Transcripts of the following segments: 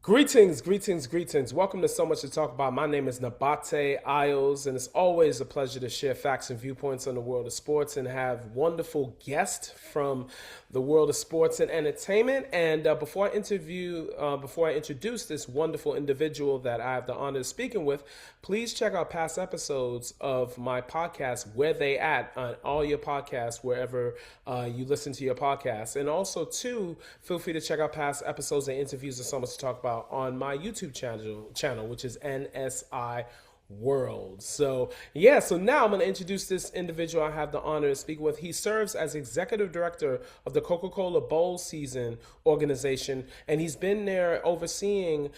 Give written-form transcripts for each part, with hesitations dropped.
Greetings, greetings, greetings. Welcome to So Much to Talk About. My name is Nabaté Isles, and it's always a pleasure to share facts and viewpoints on the world of sports and have wonderful guests from the world of sports and entertainment. And before I introduce this wonderful individual that I have the honor of speaking with, please check out past episodes of my podcast, Where They At, on all your podcasts, wherever you listen to your podcasts. And also, too, feel free to check out past episodes and interviews of So Much to Talk About on my YouTube channel, which is NSI World. So now I'm going to introduce this individual I have the honor of speaking with. He serves as executive director of the Coca-Cola Bowl Season organization, and he's been there overseeing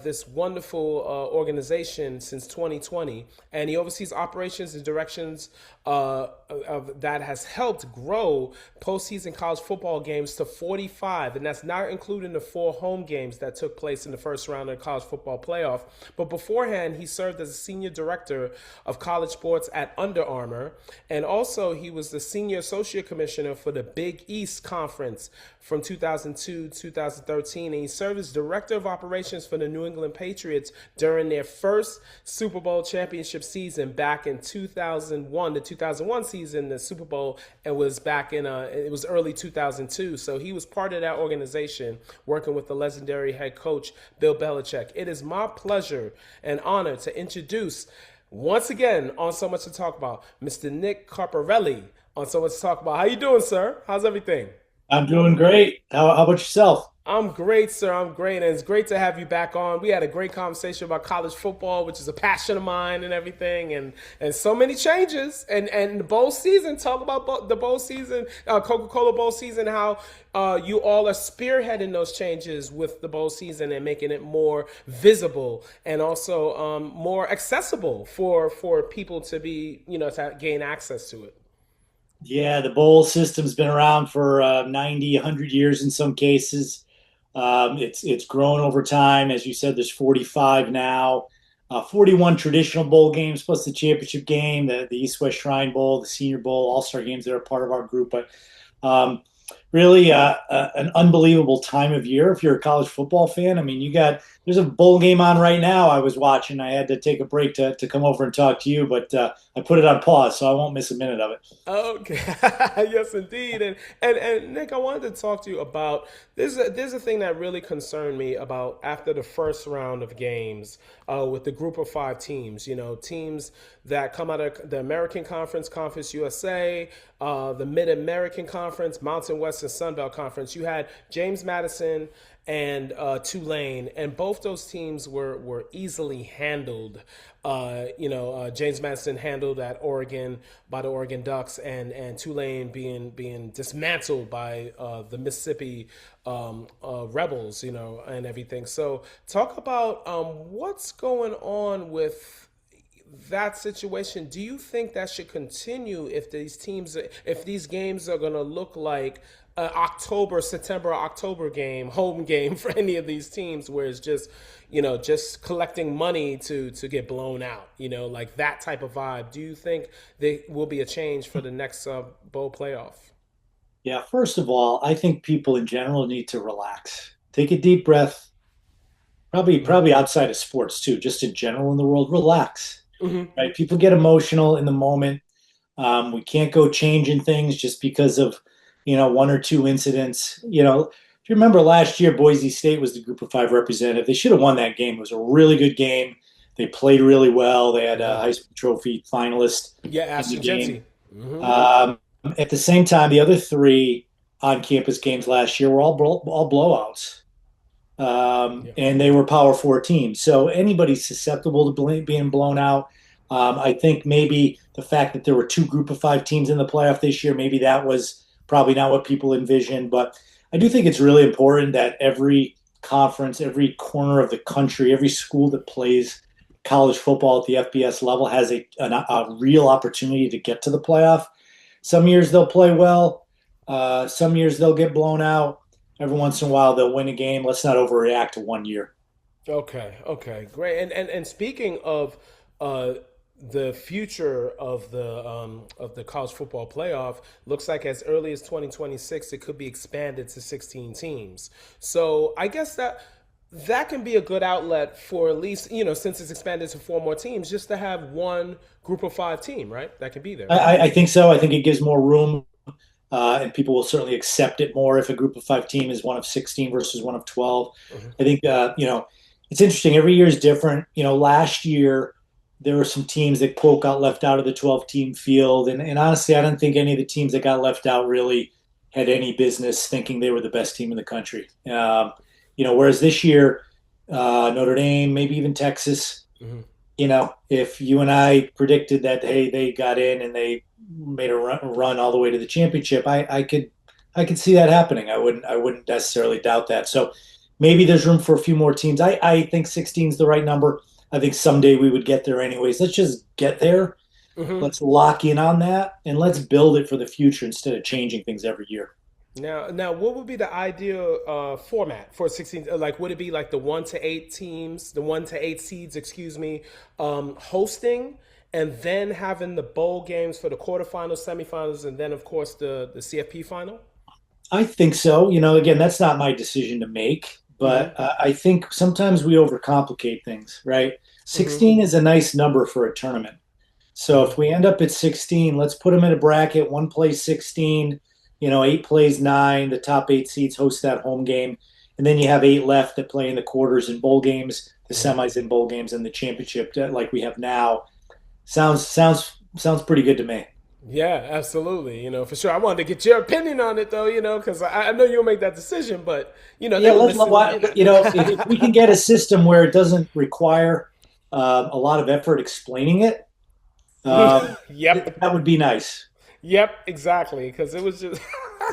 this wonderful organization since 2020, and he oversees operations and directions that has helped grow postseason college football games to 45, and that's not including the 4 home games that took place in the first round of the college football playoff. But beforehand, he served as a senior director of college sports at Under Armour, and also he was the senior associate commissioner for the Big East Conference from 2002 to 2013, and he served as director of operations for the New England Patriots during their first Super Bowl championship season back in 2001. The 2001 season, the Super Bowl, it was back in it was early 2002. So he was part of that organization, working with the legendary head coach Bill Belichick. It is my pleasure and honor to introduce once again on So Much to Talk About, Mr. Nick Carparelli on So Much to Talk About. How you doing, sir? How's everything? I'm doing great. How about yourself? I'm great, sir. I'm great. And it's great to have you back on. We had a great conversation about college football, which is a passion of mine and everything, and so many changes. And the bowl season, talk about the bowl season, Coca-Cola bowl season, how you all are spearheading those changes with the bowl season and making it more visible and also more accessible for people to be, to gain access to it. Yeah, the bowl system's been around for 90, 100 years in some cases. It's grown over time. As you said, there's 45 now, 41 traditional bowl games plus the championship game, the East-West Shrine Bowl, the Senior Bowl, All-Star games that are part of our group. But um, really an unbelievable time of year if you're a college football fan. I mean, there's a bowl game on right now I was watching. I had to take a break to come over and talk to you, but I put it on pause, so I won't miss a minute of it. Okay, yes, indeed, and Nick, I wanted to talk to you about there's a thing that really concerned me about after the first round of games with the group of 5 teams. Teams that come out of the American Conference, Conference USA, the Mid American Conference, Mountain West, and Sun Belt Conference. You had James Madison and Tulane, and both those teams were easily handled. James Madison handled at Oregon by the Oregon Ducks, and Tulane being dismantled by the Mississippi Rebels, and everything. So, talk about what's going on with that situation. Do you think that should continue if these games are going to look like September, October game, home game for any of these teams, where it's just collecting money to get blown out, like that type of vibe? Do you think there will be a change for the next bowl playoff? Yeah, first of all, I think people in general need to relax. Take a deep breath. Probably outside of sports too, just in general in the world, relax. Mm-hmm. Right? People get emotional in the moment. We can't go changing things just because of, one or two incidents. If you remember last year, Boise State was the Group of 5 representative. They should have won that game. It was a really good game. They played really well. They had a Yeah, Heisman Trophy finalist yeah, in the Ashton game. Genty. Mm-hmm. Um, at the same time, the other 3 on-campus games last year were all blowouts, Yeah. and they were Power Four teams. So anybody's susceptible to being blown out. I think maybe the fact that there were 2 Group of 5 teams in the playoff this year, maybe that was probably not what people envisioned. But I do think it's really important that every conference, every corner of the country, every school that plays college football at the FBS level has a real opportunity to get to the playoff. Some years they'll play well. Some years they'll get blown out. Every once in a while they'll win a game. Let's not overreact to one year. Okay, okay, great. And speaking of uh, the future of the college football playoff, looks like as early as 2026 it could be expanded to 16 teams. So I guess that that can be a good outlet for at least, since it's expanded to four more teams, just to have one group of five team, right? That can be there. I think so. I think it gives more room, and people will certainly accept it more if a group of five team is one of 16 versus one of 12. Hmm. I think, it's interesting. Every year is different. Last year there were some teams that, quote, got left out of the 12 team field. And honestly, I don't think any of the teams that got left out really had any business thinking they were the best team in the country. Whereas this year, Notre Dame, maybe even Texas, Hmm. if you and I predicted that, hey, they got in and they made a run all the way to the championship, I could see that happening. I wouldn't necessarily doubt that. So maybe there's room for a few more teams. I think 16 is the right number. I think someday we would get there anyways. Let's just get there. Hmm. Let's lock in on that and let's build it for the future instead of changing things every year. Now, what would be the ideal format for 16? Like, would it be like the 1 to 8 teams, the 1 to 8 seeds, excuse me, hosting, and then having the bowl games for the quarterfinals, semifinals, and then of course the CFP final? I think so. Again, that's not my decision to make, Hmm. but I think sometimes we overcomplicate things, right? Hmm. 16 is a nice number for a tournament. So Hmm. if we end up at 16, let's put them in a bracket. One plays 16, eight plays nine. The top eight seeds host that home game. And then you have eight left that play in the quarters and bowl games, the Hmm. semis and bowl games, and the championship like we have now. Sounds pretty good to me. Yeah, absolutely. For sure. I wanted to get your opinion on it, though. Because I know you'll make that decision, but Yeah, they will let's listen. if we can get a system where it doesn't require a lot of effort explaining it, Yep. that would be nice. Yep, exactly. Because it was just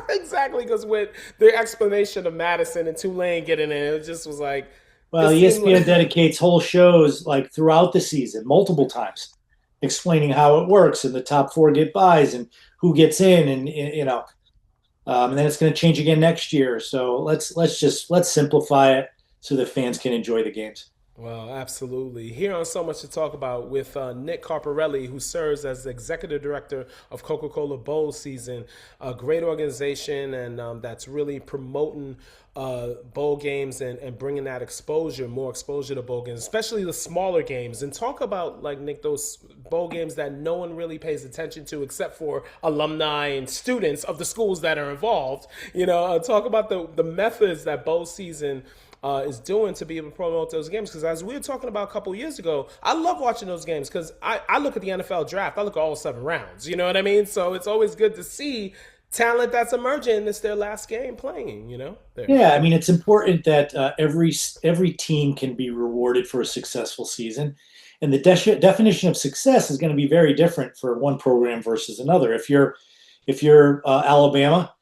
exactly because with the explanation of Madison and Tulane getting in, it just was like it Well, seemed ESPN like dedicates whole shows like throughout the season, multiple times, explaining how it works and the top four get buys and who gets in, and then it's going to change again next year. So let's simplify it so that fans can enjoy the games. well, absolutely. Here on So Much to Talk About with Nick Carparelli, who serves as the executive director of Coca Cola Bowl Season, a great organization, and that's really promoting bowl games and bringing that exposure, more exposure to bowl games, especially the smaller games. And talk about, like, Nick, those bowl games that no one really pays attention to except for alumni and students of the schools that are involved. Talk about the methods that bowl season is doing to be able to promote those games. Because as we were talking about a couple years ago, I love watching those games because I look at the NFL draft. I look at all 7 rounds. You know what I mean? So it's always good to see talent that's emerging and it's their last game playing, there. Yeah, I mean it's important that every team can be rewarded for a successful season, and the definition of success is going to be very different for one program versus another. If you're Alabama,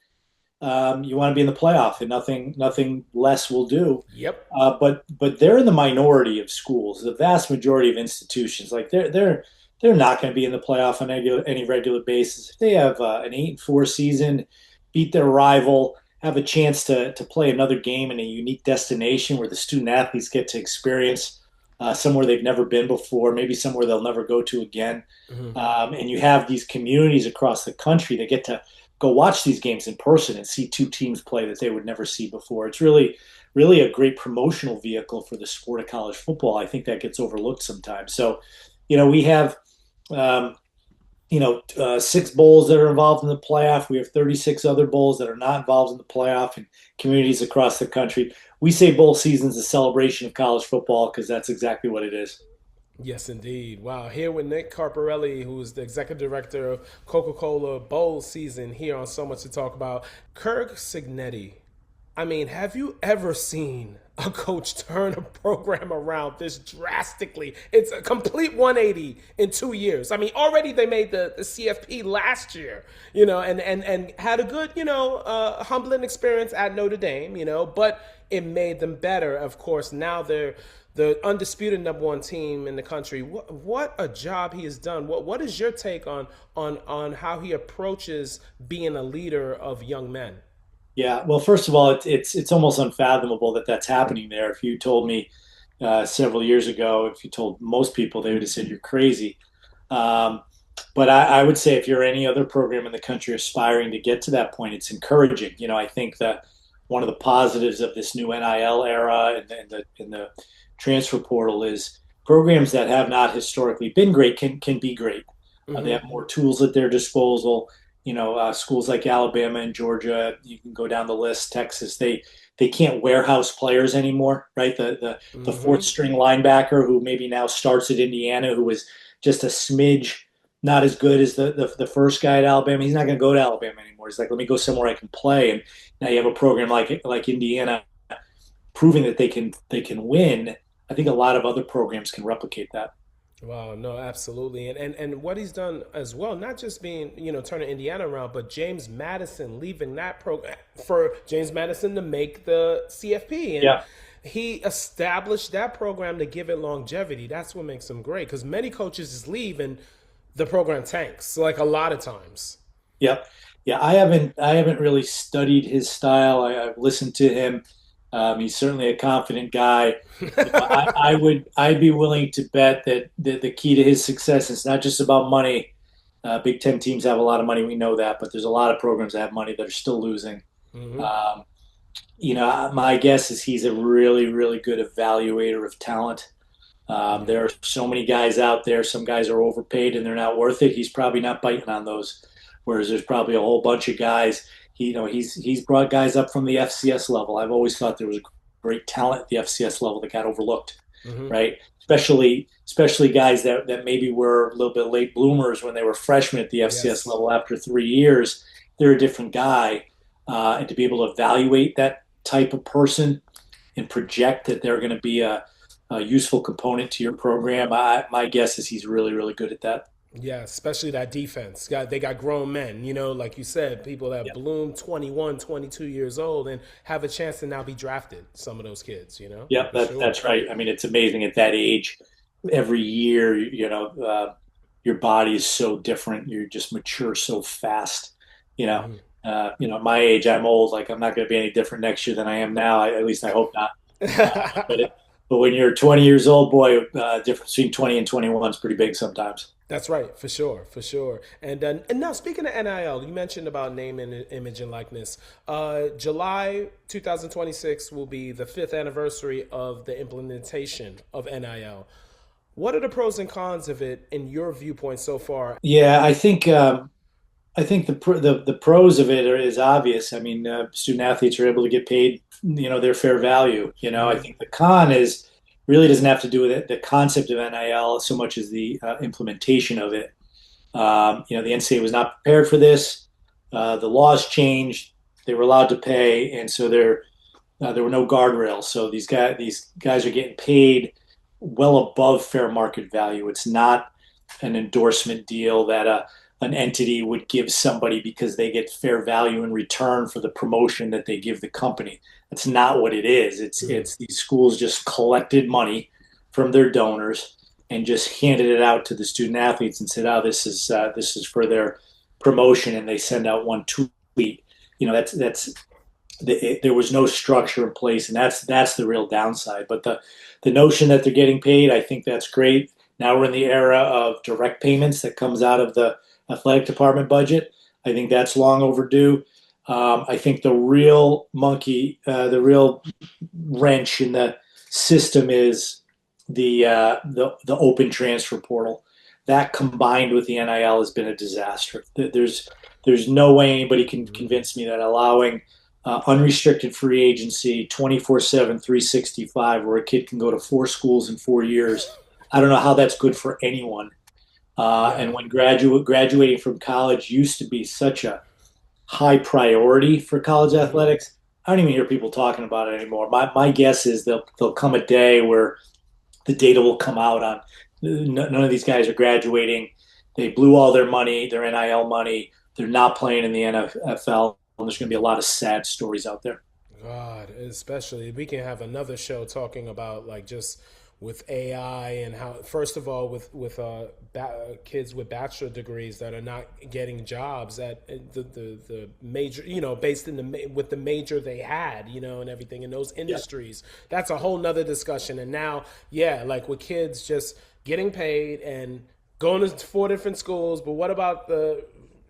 you want to be in the playoff, and nothing less will do. Yep. But they're in the minority of schools. The vast majority of institutions, like they're not going to be in the playoff on any regular basis. If they have an 8-4 season, beat their rival, have a chance to play another game in a unique destination where the student athletes get to experience somewhere they've never been before, maybe somewhere they'll never go to again. Hmm. And you have these communities across the country that get to go watch these games in person and see two teams play that they would never see before. It's really a great promotional vehicle for the sport of college football. I think that gets overlooked sometimes. So, we have um, 6 bowls that are involved in the playoff. We have 36 other bowls that are not involved in the playoff in communities across the country. We say bowl season is a celebration of college football because that's exactly what it is. Yes, indeed. Wow. Here with Nick Carparelli, who's the executive director of Coca Cola Bowl Season, here on So Much to Talk About. Kirk Signetti. I mean, have you ever seen a coach turn a program around this drastically? It's a complete 180 in 2 years. I mean, already they made the CFP last year, and had a good, humbling experience at Notre Dame, but it made them better. Of course, now they're the undisputed #1 team in the country. What a job he has done. What is your take on how he approaches being a leader of young men? Yeah, well, first of all, it's almost unfathomable that that's happening there. If you told me several years ago, if you told most people, they would have said you're crazy. Um, but I would say if you're any other program in the country aspiring to get to that point, it's encouraging. I think that one of the positives of this new NIL era and the transfer portal is programs that have not historically been great can be great. They Hmm. have more tools at their disposal. Schools like Alabama and Georgia, you can go down the list. Texas, they can't warehouse players anymore, right? The fourth Hmm. string linebacker who maybe now starts at Indiana, who was just a smidge not as good as the first guy at Alabama. He's not going to go to Alabama anymore. He's like, let me go somewhere I can play. And now you have a program like Indiana proving that they can win. I think a lot of other programs can replicate that. Wow, no, absolutely. And what he's done as well, not just being, turning Indiana around, but James Madison leaving that program for James Madison to make the CFP. And Yeah. he established that program to give it longevity. That's what makes him great. Because many coaches just leave and the program tanks, like a lot of times. Yep. Yeah, I haven't really studied his style. I've listened to him. He's certainly a confident guy. I'd be willing to bet that the key to his success is not just about money. Big Ten teams have a lot of money, we know that, but there's a lot of programs that have money that are still losing. Hmm. Um, my guess is he's a really, really good evaluator of talent. Yeah. There are so many guys out there. Some guys are overpaid and they're not worth it. He's probably not biting on those. Whereas there's probably a whole bunch of guys. He's brought guys up from the FCS level. I've always thought there was great talent at the FCS level that got overlooked, Hmm. right? Especially guys that maybe were a little bit late bloomers when they were freshmen at the FCS Yes. level. After 3 years, they're a different guy, and to be able to evaluate that type of person and project that they're going to be a useful component to your program. My guess is he's really, really good at that. Yeah, especially that defense. They got grown men, like you said, people that Yep. bloom 21, 22 years old and have a chance to now be drafted, some of those kids, Yep, for sure. that's right. I mean, it's amazing at that age. Every year, your body is so different. You just mature so fast. You know, Mhm. my age, I'm old. Like I'm not going to be any different next year than I am now. At least I hope not. But but when you're 20 years old, boy, difference between 20 and 21 is pretty big sometimes. That's right, for sure, for sure. And now speaking of NIL, you mentioned about name and image and likeness. July 2026 will be the fifth anniversary of the implementation of NIL. What are the pros and cons of it in your viewpoint so far? Yeah, I think the pros of it is obvious. I mean, student athletes are able to get paid, their fair value. I Hmm. think the con is really doesn't have to do with it, the concept of NIL so much as the implementation of it. The NCAA was not prepared for this. The laws changed; they were allowed to pay, and so there were no guardrails. So these guys are getting paid well above fair market value. It's not an endorsement deal that an entity would give somebody because they get fair value in return for the promotion that they give the company. That's not what it is. It's Hmm. it's these schools just collected money from their donors and just handed it out to the student athletes and said, "Oh, this is for their promotion," and they send out one tweet. There was no structure in place, and that's the real downside. But the notion that they're getting paid, I think that's great. Now we're in the era of direct payments that comes out of the athletic department budget. I think that's long overdue. I think the real wrench in the system is the open transfer portal. That combined with the NIL has been a disaster. There's no way anybody can Hmm. convince me that allowing unrestricted free agency 24/7, 365, where a kid can go to four schools in 4 years. I don't know how that's good for anyone. Yeah. And when graduating from college used to be such a high priority for college Hmm. athletics, I don't even hear people talking about it anymore. My guess is there'll come a day where the data will come out on none of these guys are graduating. They blew all their money, their NIL money. They're not playing in the NFL. And there's going to be a lot of sad stories out there. God, especially we can have another show talking about like just with AI and how first of all kids with bachelor degrees that are not getting jobs at the major based in with the major they had and everything in those Yeah. industries. That's a whole nother discussion. And now, yeah, like with kids just getting paid and going to four different schools, but what about the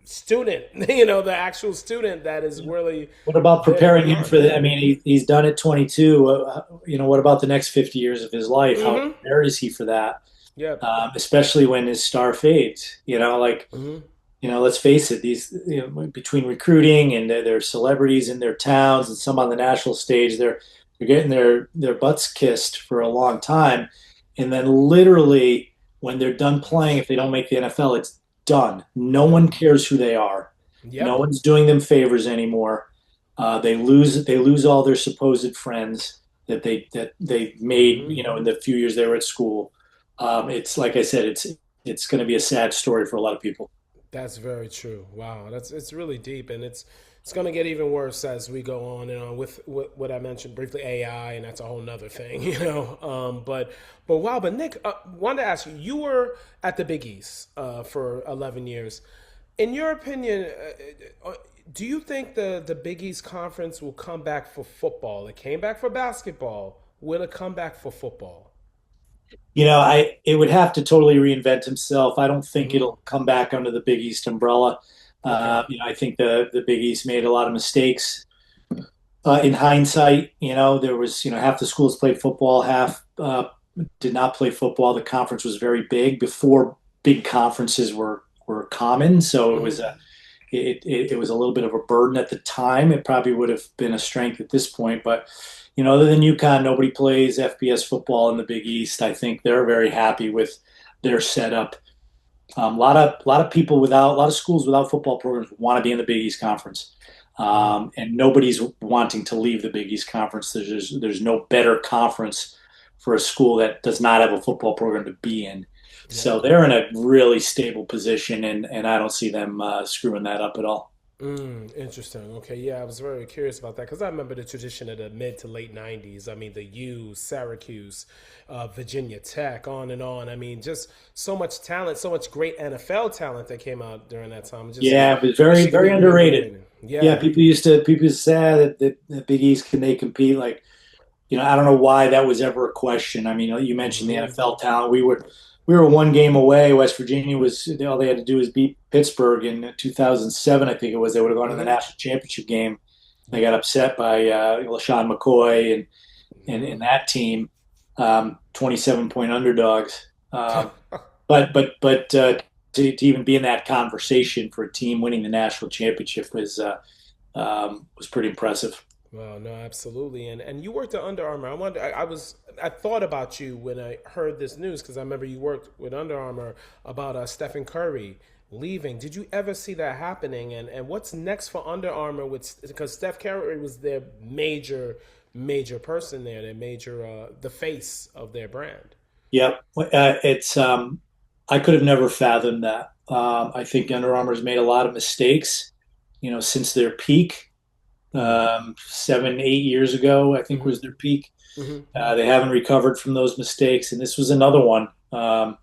student, the actual student that is really What about there to preparing be him on. for the? I mean, he's done it 22. What about the next 50 years of his life? How Mm-hmm. prepared is he for that? Yep. Especially when his star fades. Mm-hmm. Let's face it, these between recruiting and they're celebrities in their towns and some on the national stage, they're getting their butts kissed for a long time, and then literally when they're done playing, if they don't make the NFL, it's done. No Yep. one cares who they are. No Yep. one's doing them favors anymore. They lose all their supposed friends that they made Mm-hmm. in the few years they were at school. It's like I said, it's going to be a sad story for a lot of people. That's very true. Wow, it's really deep, and it's going to get even worse as we go on and on with what I mentioned briefly, AI, and that's a whole nother thing, but wow, but Nick, wanted to ask you, you were at the Big East for 11 years. In your opinion, do you think the Big East Conference will come back for football? It came back for basketball. Will it come back for football? It would have to totally reinvent himself. I don't think Hmm. it'll come back under the Big East umbrella. Okay. I think the Big East made a lot of mistakes. In hindsight, there was half the schools played football, half did not play football. The conference was very big before big conferences were common, so Hmm. it was a little bit of a burden at the time. It probably would have been a strength at this point, but other than UConn, nobody plays FBS football in the Big East. I think they're very happy with their setup. A lot of people without a lot of schools without football programs want to be in the Big East Conference, Hmm. and nobody's wanting to leave the Big East Conference. There's no better conference for a school that does not have a football program to be in. Yep. So they're in a really stable position, and I don't see them screwing that up at all. Interesting. Okay, yeah, I was very curious about that because I remember the tradition of the mid to late '90s. I mean, the U, Syracuse, Virginia Tech, on and on. I mean, just so much talent, so much great NFL talent that came out during that time. Just Yeah, it was wish very it could very be underrated. reinvigorated. Yeah, Yeah. people used to say that the Big East can they compete like I don't know why that was ever a question. I mean, you mentioned the Hmm. NFL talent. We were one game away. West Virginia was all they had to do was beat Pittsburgh in 2007. I think it was. They would have gone to the Hmm. national championship game. They Yep. got upset by LaShawn McCoy and Hmm. that team, 27-point underdogs. But to even be in that conversation for a team winning the national championship was pretty impressive. Well, no, absolutely, and you worked at Under Armour. I wonder. I thought about you when I heard this news because I remember you worked with Under Armour about Stephen Curry leaving. Did you ever see that happening? And what's next for Under Armour? With because Steph Curry was their major person there, their major the face of their brand. Yep. It's I could have never fathomed that. I think Under Armour's made a lot of mistakes, since their peak. Mm. 7, 8 years ago, I think Hmm. was their peak. Hmm. They haven't recovered from those mistakes, and this was another one. I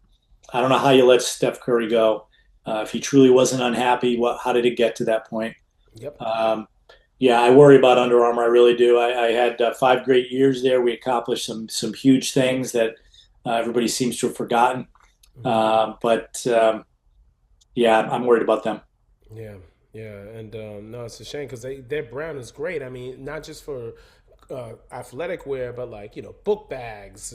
don't know how you let Steph Curry go. If he truly wasn't unhappy, how did it get to that point? Yep. Um, yeah, I worry about Under Armour. I really do. I had 5 great years there. We accomplished some huge things that everybody seems to have forgotten. Hmm. But yeah, I'm worried about them. Yeah, yeah, and no, it's a shame because their brand is great. I mean, not just for athletic wear, but like book bags,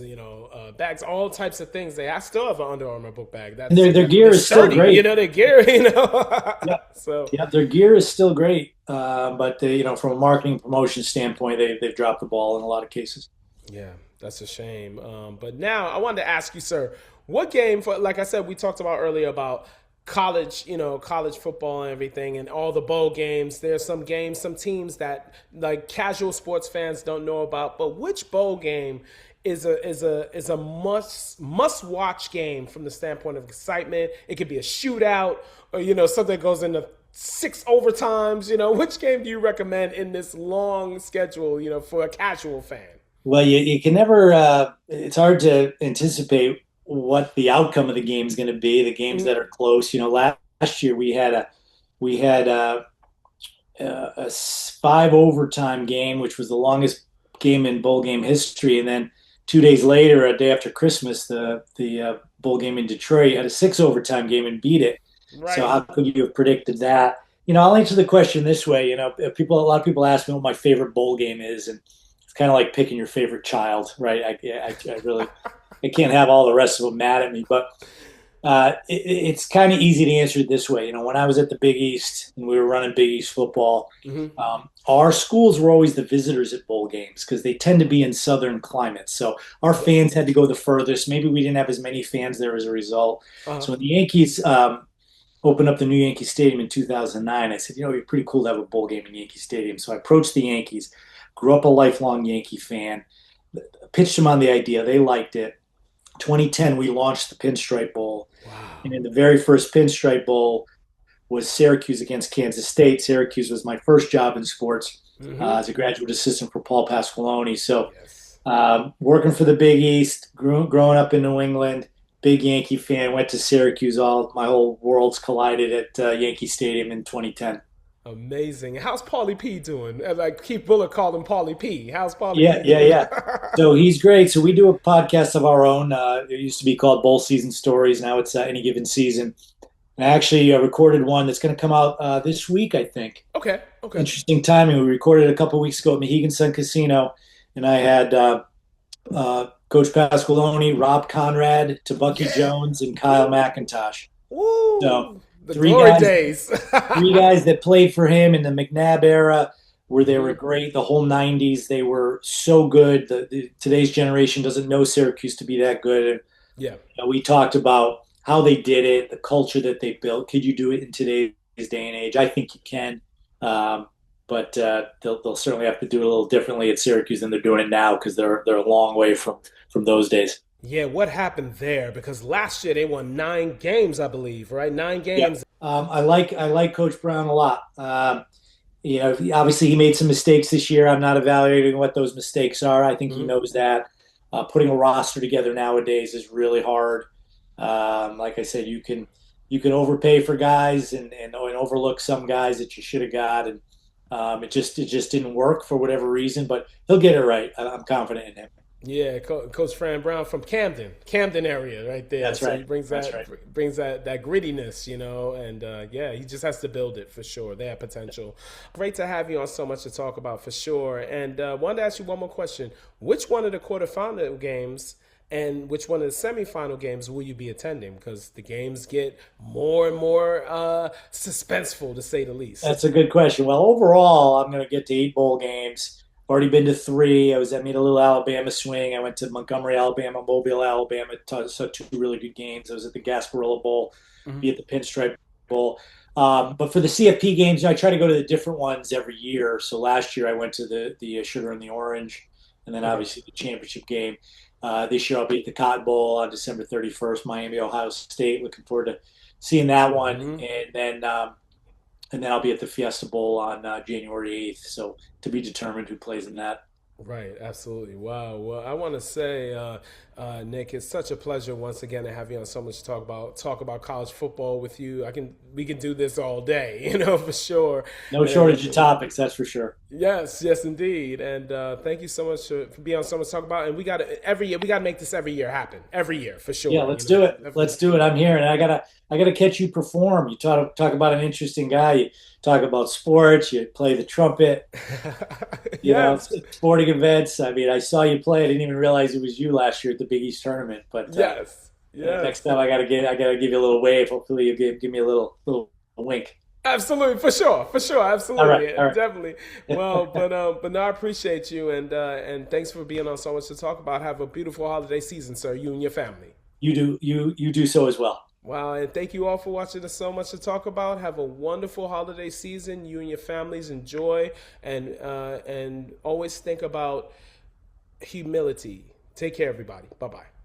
bags, all types of things. I still have an Under Armour book bag. And their gear That's is still sturdy, great. their gear, Yeah, So yeah, their gear is still great. But from a marketing promotion standpoint, they've dropped the ball in a lot of cases. yeah, that's a shame. But now I wanted to ask you, sir, what game for? Like I said, we talked about earlier about college, college football and everything, and all the bowl games. There's some games, some teams that like casual sports fans don't know about. But which bowl game is a must watch game from the standpoint of excitement? It could be a shootout, or something that goes into six overtimes. Which game do you recommend in this long schedule? For a casual fan. Well, you can never. It's hard to anticipate what the outcome of the game is going to be. The games that are close. Last year we had a 5 overtime game, which was the longest game in bowl game history, and then 2 days later, a day after Christmas, the bowl game in Detroit had a 6 overtime game and beat it. So Right. how could you have predicted that? I'll answer the question this way. A lot of people ask me what my favorite bowl game is, and it's kind of like picking your favorite child, right? I really, I can't have all the rest of them mad at me, but it's kind of easy to answer it this way. When I was at the Big East and we were running Big East football, Hmm. our schools were always the visitors at bowl games because they tend to be in southern climates. So our Yep. fans had to go the furthest. Maybe we didn't have as many fans there as a result. Uh-huh. So when the Yankees opened up the new Yankee Stadium in 2009, I said, it'd be pretty cool to have a bowl game in Yankee Stadium. So I approached the Yankees, grew up a lifelong Yankee fan, pitched them on the idea. They liked it. 2010, we launched the Pinstripe Bowl. Wow. And in the very first Pinstripe Bowl was Syracuse against Kansas State. Syracuse was my first job in sports Hmm. as a graduate assistant for Paul Pasqualoni. So Yes. working for the Big East, growing up in New England, big Yankee fan, went to Syracuse. My whole worlds collided at Yankee Stadium in 2010. Amazing. How's Paulie P doing? Like Keith Bullock called him Paulie P. How's Paulie Yeah, P yeah, doing? yeah. So he's great. So we do a podcast of our own. It used to be called Bowl Season Stories. Now it's Any Given Season. And I actually recorded one that's going to come out this week, I think. Okay. Okay. Interesting timing. We recorded it a couple weeks ago at Mohegan Sun Casino, and I had Coach Pasqualoni, Rob Conrad, Tabucky Yeah. Jones, and Kyle Woo. McIntosh. So Woo. The three glory guys, days. three guys that played for him in the McNabb era, where they were Hmm. great. The whole '90s, they were so good. Today's generation doesn't know Syracuse to be that good. And Yeah. we talked about how they did it, the culture that they built. Could you do it in today's day and age? I think you can. Um, but they'll certainly have to do it a little differently at Syracuse than they're doing it now because they're a long way from those days. Yeah. What happened there? Because last year they won 9 games, I believe, right? Nine Yeah, games. I like Coach Brown a lot. Obviously he made some mistakes this year. I'm not evaluating what those mistakes are. I think he Hmm. knows that. Putting a roster together nowadays is really hard. Like I said, you can overpay for guys and overlook some guys that you should have got, and it just didn't work for whatever reason. But he'll get it right. I'm confident in him. Yeah, Coach Fran Brown from Camden area, right there. That's So he right. brings That's that right. brings that grittiness, and yeah, he just has to build it for sure. They have potential. Great to have you on. So much to talk about for sure. And wanted to ask you one more question: which one of the quarterfinal games and which one of the semifinal games will you be attending? Because the games get more and more suspenseful, to say the least. That's a good question. Well, overall, I'm going to get to 8 bowl games. Already been to 3. I made a little Alabama swing. I went to Montgomery, Alabama, Mobile, Alabama. Saw 2 really good games. I was at the Gasparilla Bowl, Hmm. be at the Pinstripe Bowl. But for the CFP games, I try to go to the different ones every year. So last year I went to the Sugar and the Orange, and then Okay. obviously the championship game. This year I'll be at the Cotton Bowl on December 31st, Miami, Ohio State. Looking forward to seeing that one, Hmm. and then I'll be at the Fiesta Bowl on January 8th. So to be determined who plays in that. Right, absolutely. Wow. Well, I want to say, Nick, it's such a pleasure once again to have you on. So much to talk about college football with you. We can do this all day, for sure. No shortage of And topics, that's for sure. yes, yes, indeed. And thank you so much for being on so much to talk about. And we got to every year. We got to make this every year happen. Every year for Yeah, sure. let's do it. Let's do it. I'm here, and I gotta catch you perform. You talk about an interesting guy. You talk about sports. You play the trumpet. Yes, Sporting events. I mean, I saw you play. I didn't even realize it was you last year at the Big East tournament. But yes, next yes. time I gotta give you a little wave. Hopefully, you give me a little wink. Absolutely, for sure, All right, absolutely, all definitely. right. Well, but no, I appreciate you and thanks for being on so much to talk about. Have a beautiful holiday season, sir. You and your family. You do so as well. Wow, and thank you all for watching. There's so much to talk about. Have a wonderful holiday season. You and your families enjoy, and always think about humility. Take care, everybody. Bye bye.